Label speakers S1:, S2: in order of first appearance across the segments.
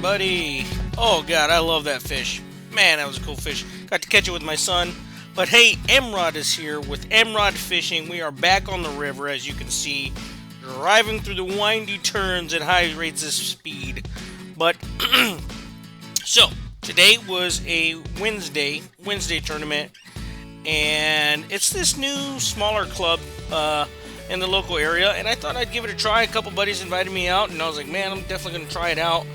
S1: everybody. Oh god, I love that fish. Man, that was a cool fish. Got to catch it with my son. But hey, MROD is here with MROD Fishing. We are back on the river, as you can see, driving through the windy turns at high rates of speed. But so today was a Wednesday tournament, and it's this new smaller club in the local area, and I thought I'd give it a try. A couple buddies invited me out, and I was like, man, I'm definitely gonna try it out.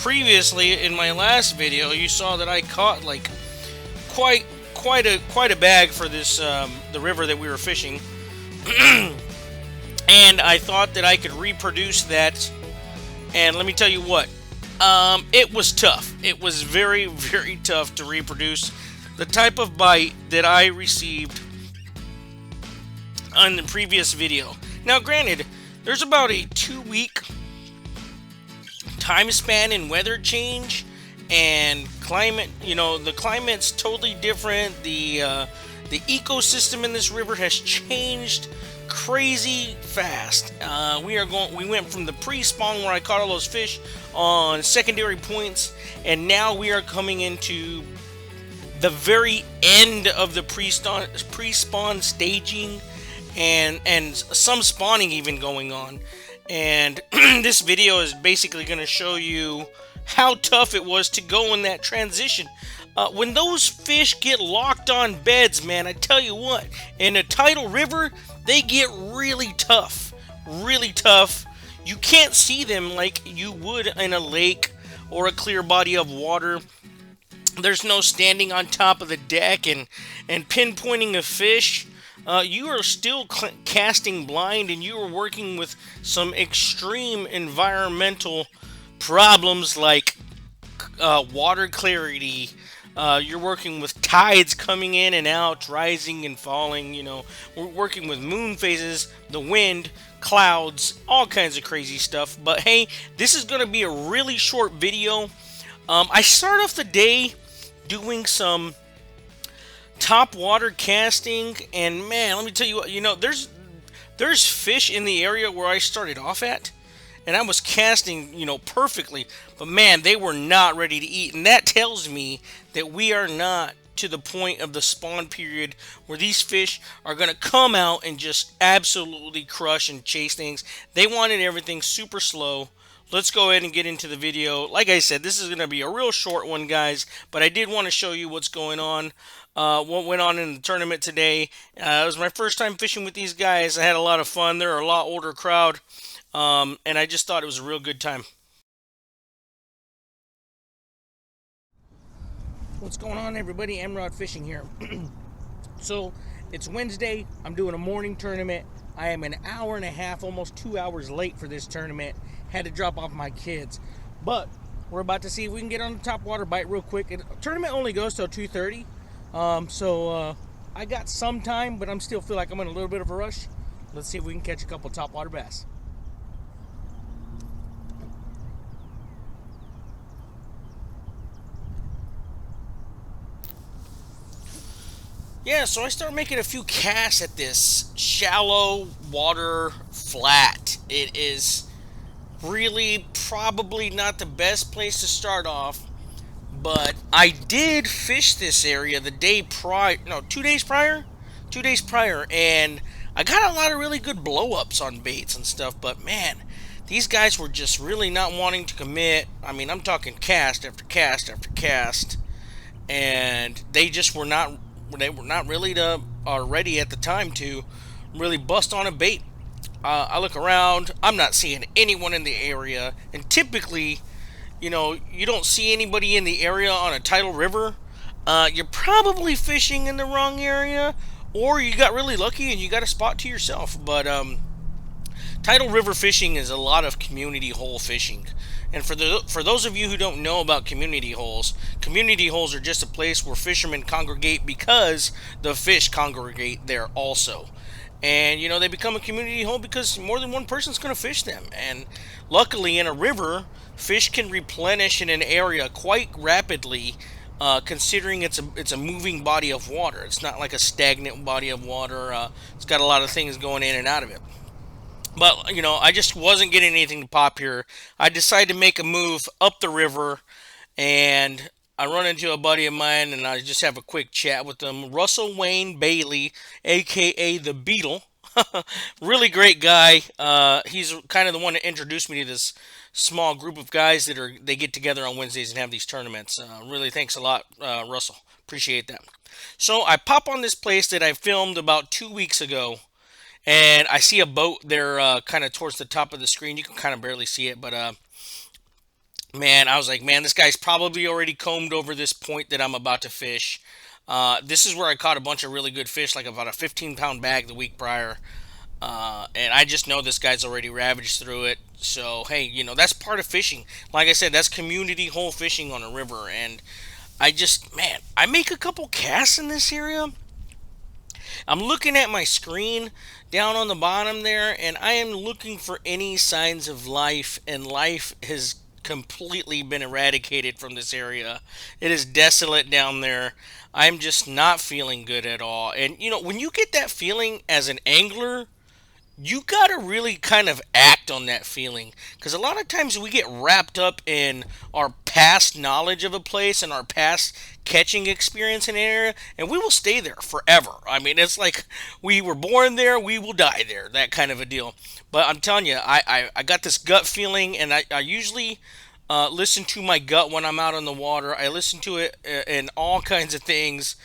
S1: Previously, in my last video, you saw that I caught like quite a bag for this the river that we were fishing, and I thought that I could reproduce that. And let me tell you what, it was tough. It was very, very tough to reproduce the type of bite that I received on the previous video. Now, granted, there's about a 2-week time span in weather change and climate. You know, the climate's totally different. The ecosystem in this river has changed crazy fast. We went from the pre-spawn where I caught all those fish on secondary points, and now we are coming into the very end of the pre-spawn staging, and some spawning even going on. And this video is basically going to show you how tough it was to go in that transition. When those fish get locked on beds, man, I tell you what, in a tidal river, they get really tough. Really tough. You can't see them like you would in a lake or a clear body of water. There's no standing on top of the deck and pinpointing a fish. You are still casting blind, and you are working with some extreme environmental problems like water clarity. You're working with tides coming in and out, rising and falling. You know, we're working with moon phases, the wind, clouds, all kinds of crazy stuff. But hey, this is going to be a really short video. I start off the day doing some top water casting, and man, let me tell you what, you know, there's fish in the area where I started off at, and I was casting, you know, perfectly, but man, they were not ready to eat. And that tells me that we are not to the point of the spawn period where these fish are going to come out and just absolutely crush and chase things. They wanted everything super slow. Let's go ahead and get into the video. Like I said, this is going to be a real short one, guys, but I did want to show you what's going on, what went on in the tournament today. It was my first time fishing with these guys. I had a lot of fun. They're a lot older crowd, and I just thought it was a real good time. What's going on, everybody? MROD Fishing here. So, it's Wednesday. I'm doing a morning tournament. I am an hour and a half, almost 2 hours late for this tournament. Had to drop off my kids. But we're about to see if we can get on the top water bite real quick. The tournament only goes till 2:30. So I got some time, but I'm still feel like I'm in a little bit of a rush. Let's see if we can catch a couple top water bass. Yeah, so I started making a few casts at this shallow water flat. It is really probably not the best place to start off, but I did fish this area the day prior, no, 2 days prior, and I got a lot of really good blow-ups on baits and stuff, but man, these guys were just really not wanting to commit. I mean, I'm talking cast after cast after cast, and they just were not really ready at the time to really bust on a bait. I look around, I'm not seeing anyone in the area, and typically, you know, you don't see anybody in the area on a tidal river. You're probably fishing in the wrong area, or you got really lucky and you got a spot to yourself. But tidal river fishing is a lot of community hole fishing. And for those of you who don't know about community holes are just a place where fishermen congregate because the fish congregate there also. And, you know, they become a community hole because more than one person's going to fish them. And luckily, in a river, fish can replenish in an area quite rapidly, considering it's a moving body of water. It's not like a stagnant body of water. It's got a lot of things going in and out of it. But I just wasn't getting anything to pop here. I decided to make a move up the river, and I run into a buddy of mine, and I just have a quick chat with him. Russell Wayne Bailey, aka the Beetle, really great guy. He's kind of the one that introduced me to this small group of guys they get together on Wednesdays and have these tournaments. Really, thanks a lot, Russell. Appreciate that. So I pop on this place that I filmed about 2 weeks ago, and I see a boat there, kind of towards the top of the screen. You can kind of barely see it, but man, I was like, man, this guy's probably already combed over this point that I'm about to fish. This is where I caught a bunch of really good fish, like about a 15-pound bag the week prior. And I just know this guy's already ravaged through it. So, hey, that's part of fishing. Like I said, that's community hole fishing on a river. And man, I make a couple casts in this area. I'm looking at my screen down on the bottom there, and I am looking for any signs of life, and life has completely been eradicated from this area. It is desolate down there. I'm just not feeling good at all. And when you get that feeling as an angler, you got to really kind of act on that feeling, because a lot of times we get wrapped up in our past knowledge of a place and our past catching experience in an area, and we will stay there forever. I mean, it's like we were born there, we will die there, that kind of a deal. But I'm telling you, I got this gut feeling, and I usually listen to my gut when I'm out on the water. I listen to it in all kinds of things,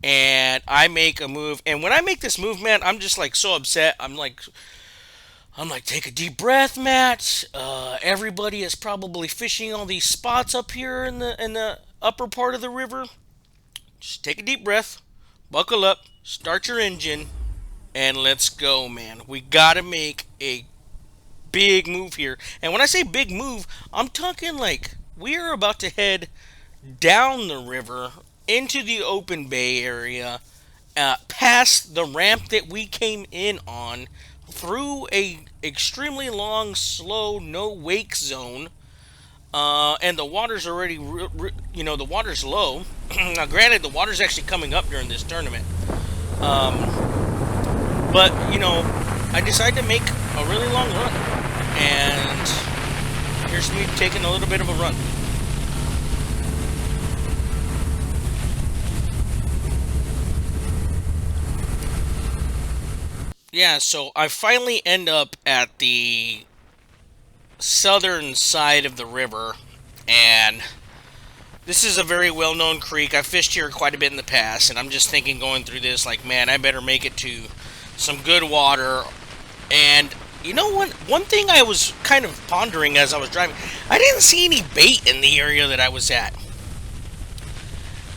S1: and I make a move. And when I make this move, man, I'm just like so upset. I'm like, take a deep breath, Matt. Everybody is probably fishing all these spots up here in the upper part of the river. Just take a deep breath, buckle up, start your engine, and let's go, man. We gotta make a big move here. And when I say big move, I'm talking like we are about to head down the river into the open bay area, past the ramp that we came in on, through a extremely long, slow, no wake zone. And the water's already, the water's low. Now, granted, the water's actually coming up during this tournament. Um, but I decided to make a really long run, and here's me taking a little bit of a run. Yeah, so I finally end up at the southern side of the river, and this is a very well-known creek. I've fished here quite a bit in the past, and I'm just thinking going through this, like, man, I better make it to some good water. And one thing I was kind of pondering as I was driving, I didn't see any bait in the area that I was at.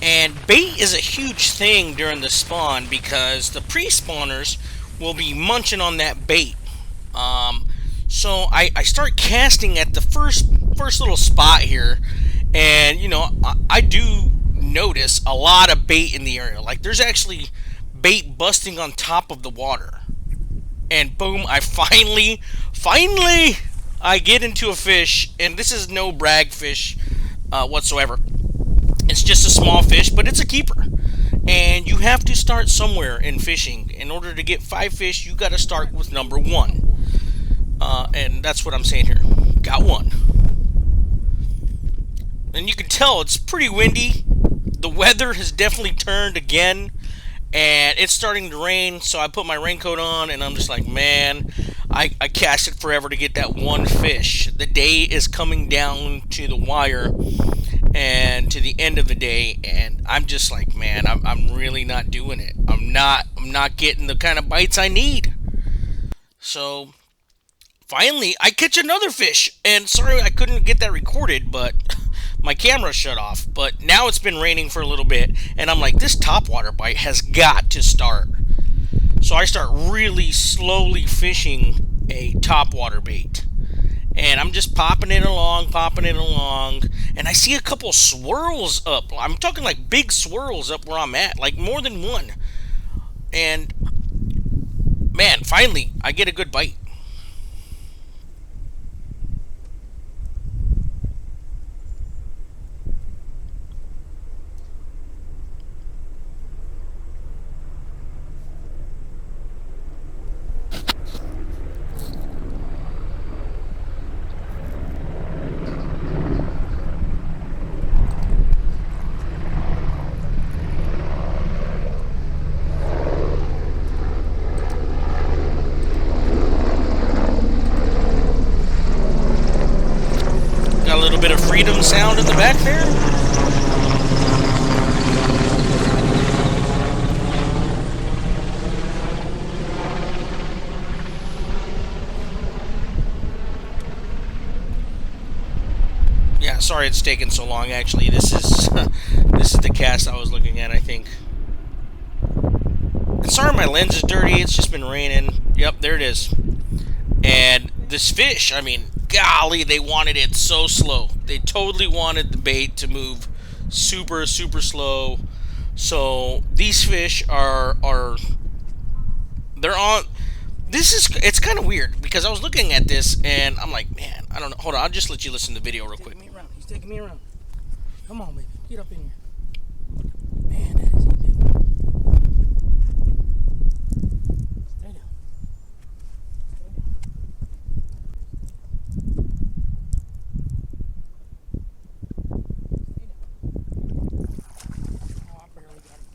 S1: And bait is a huge thing during the spawn, because the pre-spawners will be munching on that bait. So I start casting at the first little spot here, and I do notice a lot of bait in the area. Like, there's actually bait busting on top of the water, and boom, I finally I get into a fish, and this is no brag fish whatsoever. It's just a small fish, but it's a keeper. And you have to start somewhere in fishing. In order to get 5 fish, you got to start with number 1. And that's what I'm saying here. Got 1. And you can tell it's pretty windy. The weather has definitely turned again, and it's starting to rain. So I put my raincoat on, and I'm just like, man, I cast it forever to get that 1 fish. The day is coming down to the wire and to the end of the day, and I'm just like, man, I'm really not doing it. I'm not getting the kind of bites I need. So finally, I catch another fish, and sorry I couldn't get that recorded, but my camera shut off. But now it's been raining for a little bit, and I'm like, this topwater bite has got to start. So I start really slowly fishing a topwater bait. And I'm just popping it along, and I see a couple swirls up. I'm talking like big swirls up where I'm at, like more than one. And man, finally, I get a good bite. the back there? Yeah, sorry it's taken so long. Actually, this is this is the cast I was looking at, I think. And sorry, my lens is dirty. It's just been raining. Yep, there it is. And this fish, I mean, golly, they wanted it so slow. They totally wanted the bait to move super, super slow. So these fish are they're on. It's kind of weird because I was looking at this and I'm like, man, I don't know. Hold on, I'll just let you listen to the video real quick. He's taking me around. Come on, baby, get up in here. Man, that is a big one. Stay down. Oh, I barely got him.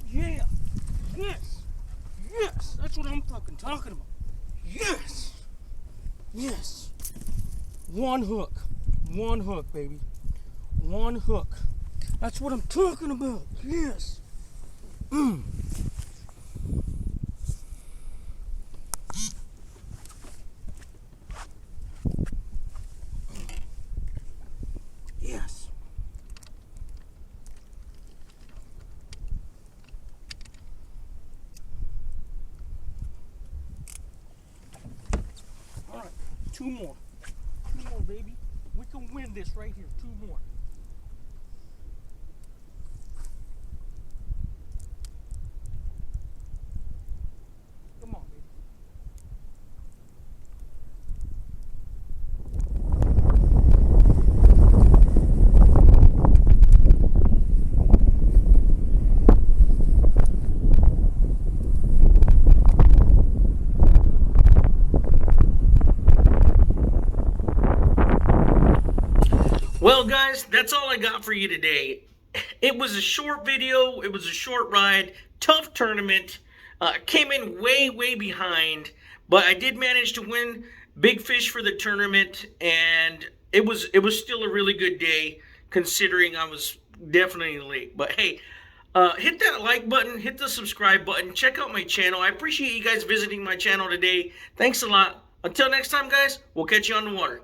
S1: Yeah. Yes. Yes. That's what I'm fucking talking about. Yes. Yes. One hook. One hook, baby. One hook. That's what I'm talking about. Yes. Yes. All right. Two more. Two more, baby. We can win this right here. Two more. Come on, baby. Well, guys, that's all I got for you today. It was a short video. It was a short ride. Tough tournament. Came in way, way behind, but I did manage to win big fish for the tournament, and it was still a really good day considering I was definitely late. But hey, hit that like button, hit the subscribe button, check out my channel. I appreciate you guys visiting my channel today. Thanks a lot. Until next time, guys, we'll catch you on the water.